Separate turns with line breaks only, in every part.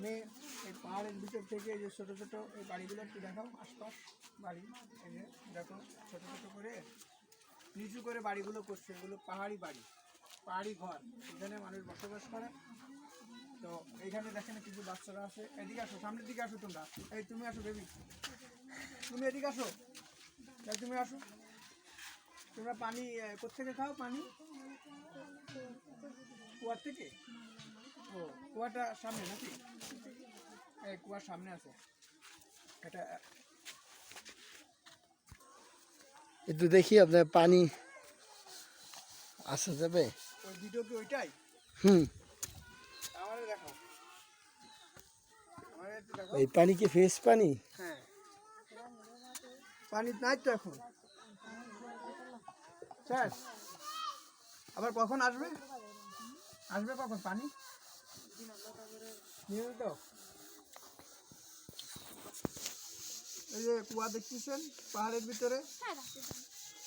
আমি এই পাহাড়ের ভিতর থেকে এই যে ছোটো ছোটো এই বাড়িগুলো একটু দেখাও, আশপাশ বাড়ি এই যে দেখো ছোটো ছোটো করে নিচু করে বাড়িগুলো করছে, এগুলো পাহাড়ি বাড়ি, পাহাড়ি ঘর, এখানে মানুষ বসবাস করে। তো এইখানে দেখেন কিছু বাচ্চারা আছে, এদিকে আসো, সামনের দিকে আসো তোমরা, এই তুমি আসো বেবি, তুমি এদিকে আসো, তুমি আসো। তোমরা পানি কোত্থেকে খাও? পানি কুয়ার থেকে? ও, কুয়াটা সামনে নাকি? এই কুয়ার সামনে আছে এটা।
একটু দেখি আপনার পানি আসা যাবে?
ওই ভিডিও কি ওইটাই? আমারে দেখো, আমারে একটু দেখো।
এই পানি কি ফ্রেশ পানি?
হ্যাঁ, পানি নাই তো এখন, শেষ। আবার কখন আসবে? আসবে কখন পানি? নিয়মিত। এই যে কুয়া দেখতেছেন পাহাড়ের ভিতরে,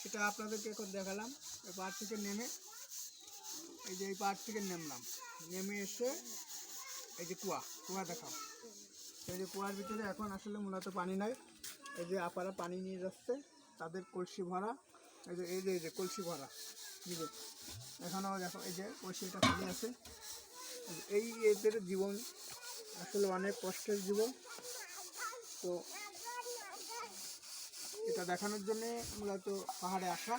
সেটা আপনাদেরকে এখন দেখালাম। এই পাহাড় থেকে নেমে, এই যে এই পাহাড় থেকে নামলাম, নেমে এসে এই যে কুয়া দেখাও। এই যে কুয়ার ভিতরে এখন আসলে মূলত পানি নাই। এই যে আপারা পানি নিয়ে যাচ্ছে, তাদের কলসি ভরা, এই যে কলসি ভরা, বুঝলে এখানেও দেখো এই যে কলসিটা খালি আছে। এই এদের জীবন আসলে অনেক কষ্টের জীবন। তো এটা দেখানোর জন্যে মূলত পাহাড়ে আসা।